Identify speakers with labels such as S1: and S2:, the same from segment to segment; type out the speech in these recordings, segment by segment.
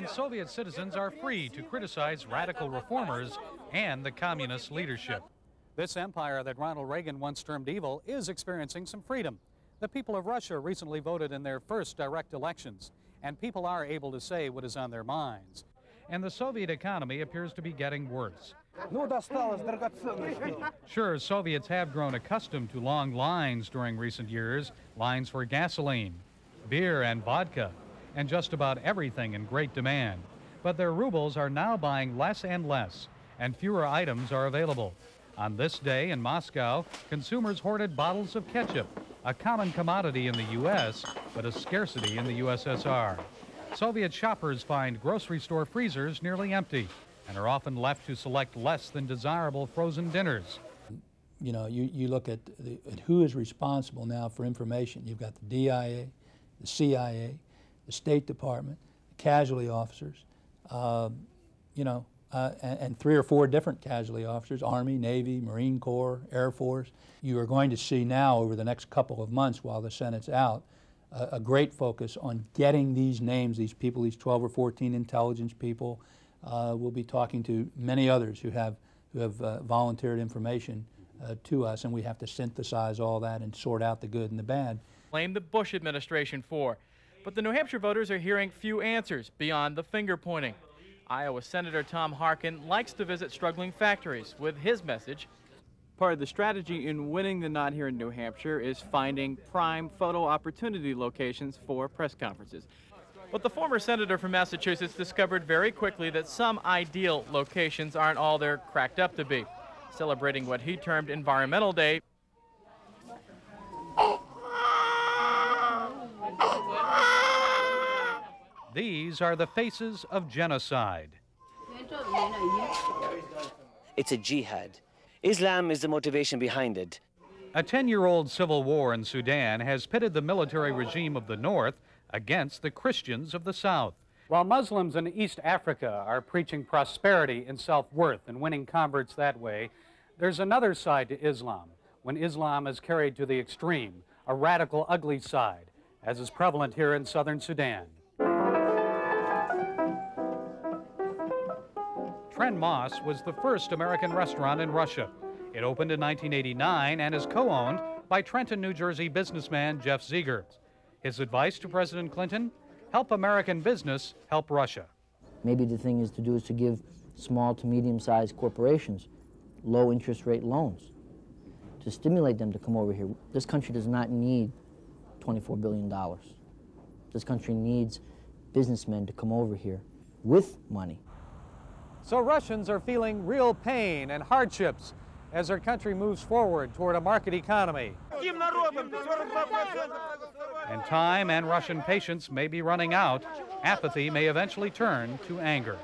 S1: means Soviet citizens are free to criticize radical reformers and the communist leadership. This empire that Ronald Reagan once termed evil is experiencing some freedom. The people of Russia recently voted in their first direct elections, and people are able to say what is on their minds. And the Soviet economy appears to be getting worse. Sure, Soviets have grown accustomed to long lines during recent years, lines for gasoline, beer and vodka, and just about everything in great demand. But their rubles are now buying less and less, and fewer items are available. On this day in Moscow, consumers hoarded bottles of ketchup, a common commodity in the U.S., but a scarcity in the USSR. Soviet shoppers find grocery store freezers nearly empty and are often left to select less than desirable frozen dinners.
S2: You know, you look at who is responsible now for information. You've got the DIA, the CIA, the State Department, the casualty officers, and 3 or 4 different casualty officers, Army, Navy, Marine Corps, Air Force. You are going to see now over the next couple of months while the Senate's out, a great focus on getting these names, these people, these 12 or 14 intelligence people. We'll be talking to many others who have volunteered information to us, and we have to synthesize all that and sort out the good and the bad.
S3: Blame the Bush administration for. But the New Hampshire voters are hearing few answers beyond the finger pointing. Iowa Senator Tom Harkin likes to visit struggling factories with his message. Part of the strategy in winning the nod here in New Hampshire is finding prime photo opportunity locations for press conferences. But the former senator from Massachusetts discovered very quickly that some ideal locations aren't all they're cracked up to be. Celebrating what he termed Environmental Day,
S1: these are the faces of genocide.
S4: It's a jihad. Islam is the motivation behind it.
S1: A 10-year-old civil war in Sudan has pitted the military regime of the north against the Christians of the south. While Muslims in East Africa are preaching prosperity and self-worth and winning converts that way, there's another side to Islam, when Islam is carried to the extreme, a radical, ugly side, as is prevalent here in southern Sudan. Tren Moss was the first American restaurant in Russia. It opened in 1989 and is co-owned by Trenton, New Jersey businessman Jeff Ziegert. His advice to President Clinton: help American business help Russia.
S5: Maybe the thing is to give small to medium-sized corporations low interest rate loans to stimulate them to come over here. This country does not need $24 billion. This country needs businessmen to come over here with money.
S1: So Russians are feeling real pain and hardships as their country moves forward toward a market economy. And time and Russian patience may be running out. Apathy may eventually turn to anger.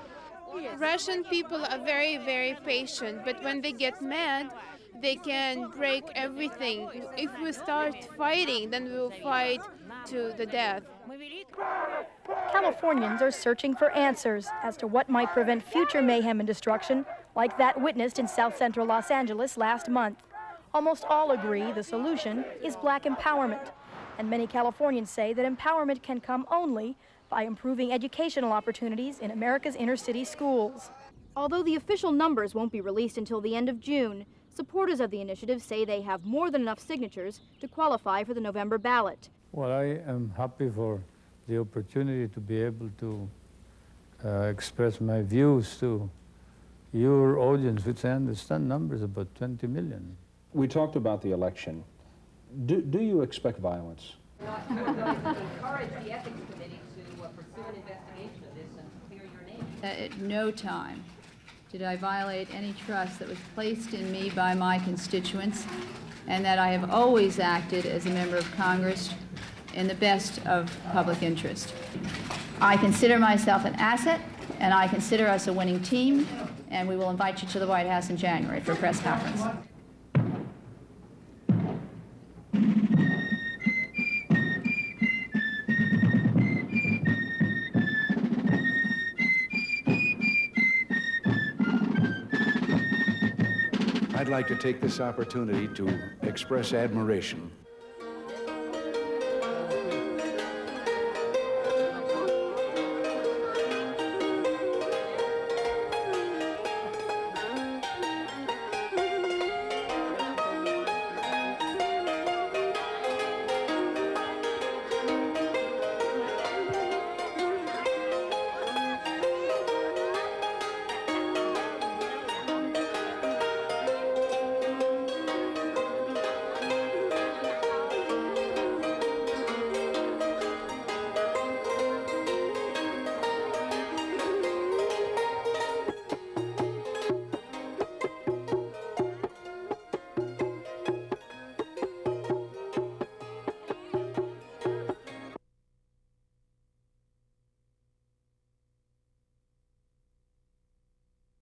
S6: Russian people are very, very patient, but when they get mad, they can break everything. If we start fighting, then we will fight to the death.
S7: Californians are searching for answers as to what might prevent future mayhem and destruction, like that witnessed in South Central Los Angeles last month. Almost all agree the solution is black empowerment, and many Californians say that empowerment can come only by improving educational opportunities in America's inner-city schools. Although the official numbers won't be released until the end of June, supporters of the initiative say they have more than enough signatures to qualify for the November ballot.
S8: Well, I am happy for the opportunity to be able to express my views to your audience, which I understand numbers about 20 million.
S9: We talked about the election. Do you expect violence?
S10: Encourage the ethics committee to pursue an investigation of this and clear your name.
S11: At no time did I violate any trust that was placed in me by my constituents, and that I have always acted as a member of Congress in the best of public interest. I consider myself an asset, and I consider us a winning team, and we will invite you to the White House in January for a press conference.
S12: I'd like to take this opportunity to express admiration